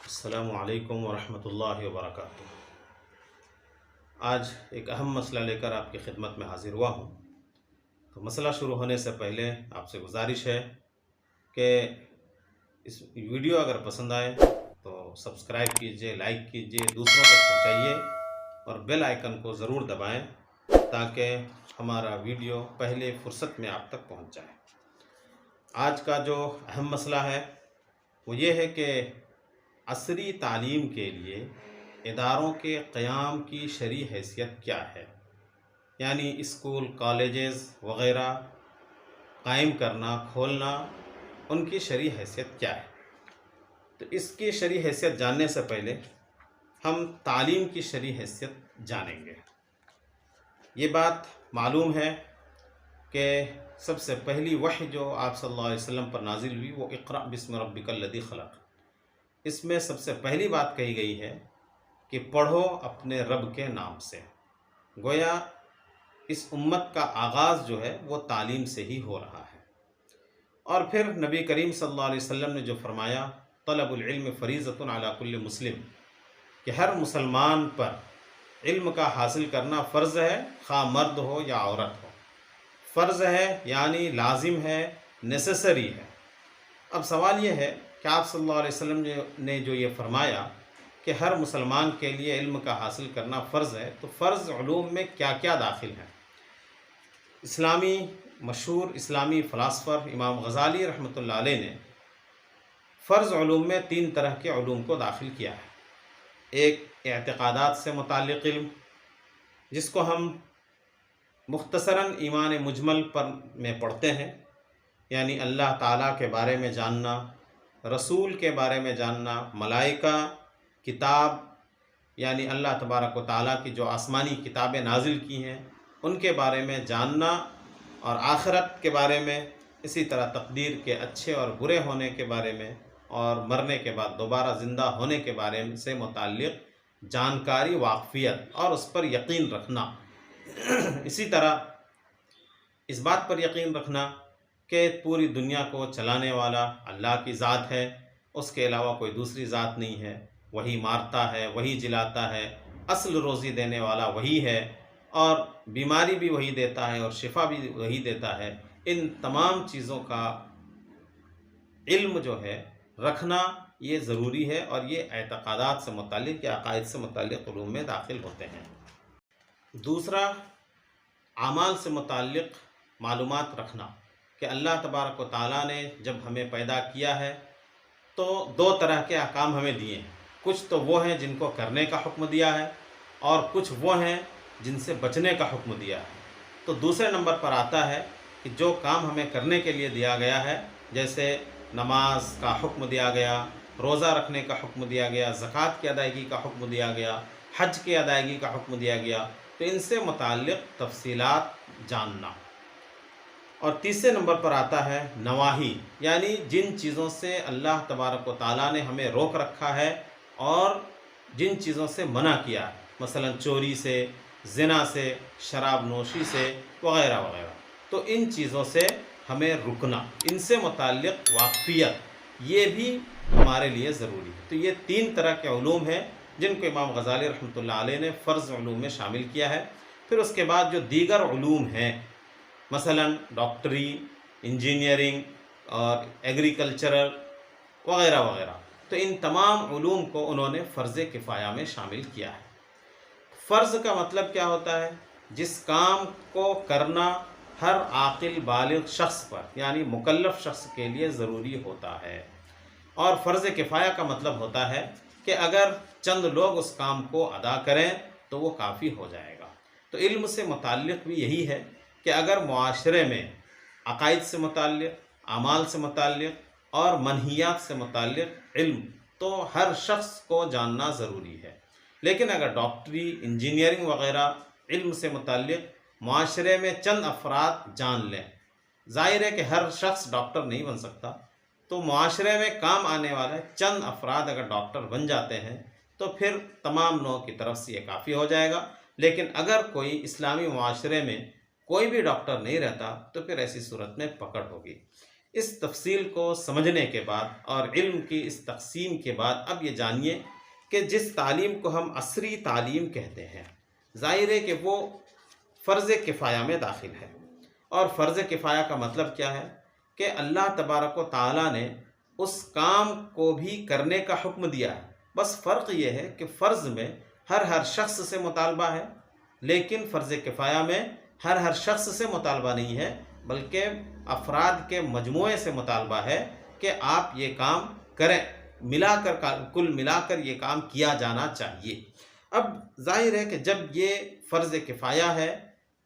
السلام علیکم ورحمۃ اللہ وبرکاتہ۔ آج ایک اہم مسئلہ لے کر آپ کی خدمت میں حاضر ہوا ہوں۔ تو مسئلہ شروع ہونے سے پہلے آپ سے گزارش ہے کہ اس ویڈیو اگر پسند آئے تو سبسکرائب کیجئے، لائک کیجئے، دوسروں تک پہنچائیے اور بیل آئیکن کو ضرور دبائیں تاکہ ہمارا ویڈیو پہلے فرصت میں آپ تک پہنچ جائے۔ آج کا جو اہم مسئلہ ہے وہ یہ ہے کہ عصری تعلیم کے لیے اداروں کے قیام کی شرعی حیثیت کیا ہے، یعنی اسکول، کالجز وغیرہ قائم کرنا، کھولنا، ان کی شرعی حیثیت کیا ہے۔ تو اس کی شرعی حیثیت جاننے سے پہلے ہم تعلیم کی شرعی حیثیت جانیں گے۔ یہ بات معلوم ہے کہ سب سے پہلی وحی جو آپ صلی اللہ علیہ وسلم پر نازل ہوئی وہ اقرأ بسم ربک الذی خلق۔ اس میں سب سے پہلی بات کہی گئی ہے کہ پڑھو اپنے رب کے نام سے۔ گویا اس امت کا آغاز جو ہے وہ تعلیم سے ہی ہو رہا ہے۔ اور پھر نبی کریم صلی اللہ علیہ وسلم نے جو فرمایا طلب العلم فریضۃ علی کل مسلم، کہ ہر مسلمان پر علم کا حاصل کرنا فرض ہے، خواہ مرد ہو یا عورت ہو۔ فرض ہے یعنی لازم ہے، نیسیسری ہے۔ اب سوال یہ ہے کہ آپ صلی اللہ علیہ وسلم نے جو یہ فرمایا کہ ہر مسلمان کے لیے علم کا حاصل کرنا فرض ہے، تو فرض علوم میں کیا کیا داخل ہیں؟ مشہور اسلامی فلاسفر امام غزالی رحمۃ اللہ علیہ نے فرض علوم میں 3 طرح کے علوم کو داخل کیا ہے۔ ایک اعتقادات سے متعلق علم، جس کو ہم مختصراً ایمان مجمل میں پڑھتے ہیں، یعنی اللہ تعالیٰ کے بارے میں جاننا، رسول کے بارے میں جاننا، ملائکہ، کتاب یعنی اللہ تبارک و تعالیٰ کی جو آسمانی کتابیں نازل کی ہیں ان کے بارے میں جاننا، اور آخرت کے بارے میں، اسی طرح تقدیر کے اچھے اور برے ہونے کے بارے میں، اور مرنے کے بعد دوبارہ زندہ ہونے کے بارے سے متعلق جانکاری، واقفیت اور اس پر یقین رکھنا۔ اسی طرح اس بات پر یقین رکھنا کہ پوری دنیا کو چلانے والا اللہ کی ذات ہے، اس کے علاوہ کوئی دوسری ذات نہیں ہے، وہی مارتا ہے، وہی جلاتا ہے، اصل روزی دینے والا وہی ہے، اور بیماری بھی وہی دیتا ہے اور شفا بھی وہی دیتا ہے۔ ان تمام چیزوں کا علم جو ہے رکھنا یہ ضروری ہے، اور یہ اعتقادات سے متعلق یا عقائد سے متعلق علوم میں داخل ہوتے ہیں۔ دوسرا، اعمال سے متعلق معلومات رکھنا کہ اللہ تبارک و تعالیٰ نے جب ہمیں پیدا کیا ہے تو 2 طرح کے احکام ہمیں دیے ہیں۔ کچھ تو وہ ہیں جن کو کرنے کا حکم دیا ہے، اور کچھ وہ ہیں جن سے بچنے کا حکم دیا ہے۔ تو دوسرے نمبر پر آتا ہے کہ جو کام ہمیں کرنے کے لیے دیا گیا ہے، جیسے نماز کا حکم دیا گیا، روزہ رکھنے کا حکم دیا گیا، زکوٰۃ کی ادائیگی کا حکم دیا گیا، حج کی ادائیگی کا حکم دیا گیا، تو ان سے متعلق تفصیلات جاننا۔ اور تیسرے نمبر پر آتا ہے نواہی، یعنی جن چیزوں سے اللہ تبارک و تعالیٰ نے ہمیں روک رکھا ہے اور جن چیزوں سے منع کیا ہے، مثلا چوری سے، زنا سے، شراب نوشی سے وغیرہ وغیرہ، تو ان چیزوں سے ہمیں رکنا، ان سے متعلق واقفیت یہ بھی ہمارے لیے ضروری ہے۔ تو یہ 3 طرح کے علوم ہیں جن کو امام غزالی رحمۃ اللہ علیہ نے فرض علوم میں شامل کیا ہے۔ پھر اس کے بعد جو دیگر علوم ہیں، مثلا ڈاکٹری، انجینئرنگ اور ایگریکلچرل وغیرہ وغیرہ، تو ان تمام علوم کو انہوں نے فرض کفایہ میں شامل کیا ہے۔ فرض کا مطلب کیا ہوتا ہے؟ جس کام کو کرنا ہر عاقل بالغ شخص پر یعنی مکلف شخص کے لیے ضروری ہوتا ہے، اور فرض کفایہ کا مطلب ہوتا ہے کہ اگر چند لوگ اس کام کو ادا کریں تو وہ کافی ہو جائے گا۔ تو علم سے متعلق بھی یہی ہے کہ اگر معاشرے میں عقائد سے متعلق، اعمال سے متعلق اور منہیات سے متعلق علم تو ہر شخص کو جاننا ضروری ہے، لیکن اگر ڈاکٹری، انجینئرنگ وغیرہ علم سے متعلق معاشرے میں چند افراد جان لیں، ظاہر ہے کہ ہر شخص ڈاکٹر نہیں بن سکتا، تو معاشرے میں کام آنے والے چند افراد اگر ڈاکٹر بن جاتے ہیں تو پھر تمام لوگوں کی طرف سے یہ کافی ہو جائے گا۔ لیکن اگر کوئی اسلامی معاشرے میں کوئی بھی ڈاکٹر نہیں رہتا تو پھر ایسی صورت میں پکڑ ہوگی۔ اس تفصیل کو سمجھنے کے بعد اور علم کی اس تقسیم کے بعد اب یہ جانیے کہ جس تعلیم کو ہم عصری تعلیم کہتے ہیں، ظاہر ہے کہ وہ فرض کفایہ میں داخل ہے۔ اور فرض کفایہ کا مطلب کیا ہے کہ اللہ تبارک و تعالیٰ نے اس کام کو بھی کرنے کا حکم دیا ہے، بس فرق یہ ہے کہ فرض میں ہر شخص سے مطالبہ ہے، لیکن فرض کفایہ میں ہر شخص سے مطالبہ نہیں ہے، بلکہ افراد کے مجموعے سے مطالبہ ہے کہ آپ یہ کام کریں، کل ملا کر یہ کام کیا جانا چاہیے۔ اب ظاہر ہے کہ جب یہ فرض کفایہ ہے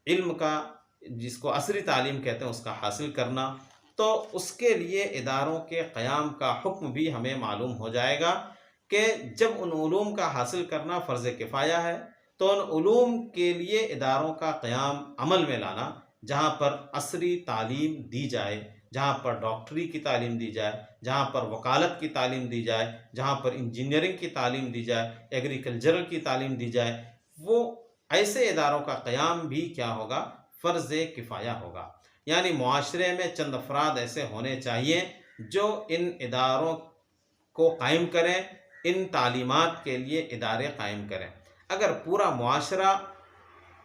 علم کا، جس کو عصری تعلیم کہتے ہیں، اس کا حاصل کرنا، تو اس کے لیے اداروں کے قیام کا حکم بھی ہمیں معلوم ہو جائے گا کہ جب ان علوم کا حاصل کرنا فرض کفایہ ہے تو ان علوم کے لیے اداروں کا قیام عمل میں لانا، جہاں پر عصری تعلیم دی جائے، جہاں پر ڈاکٹری کی تعلیم دی جائے، جہاں پر وکالت کی تعلیم دی جائے، جہاں پر انجینئرنگ کی تعلیم دی جائے، ایگریکلچرل کی تعلیم دی جائے، وہ ایسے اداروں کا قیام بھی کیا ہوگا؟ فرض کفایہ ہوگا۔ یعنی معاشرے میں چند افراد ایسے ہونے چاہیے جو ان اداروں کو قائم کریں، ان تعلیمات کے لیے ادارے قائم کریں۔ اگر پورا معاشرہ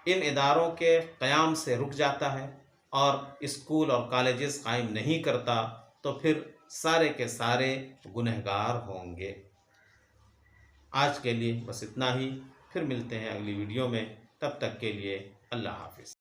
ان اداروں کے قیام سے رک جاتا ہے اور اسکول اور کالجز قائم نہیں کرتا تو پھر سارے کے سارے گنہگار ہوں گے۔ آج کے لیے بس اتنا ہی، پھر ملتے ہیں اگلی ویڈیو میں، تب تک کے لیے اللہ حافظ۔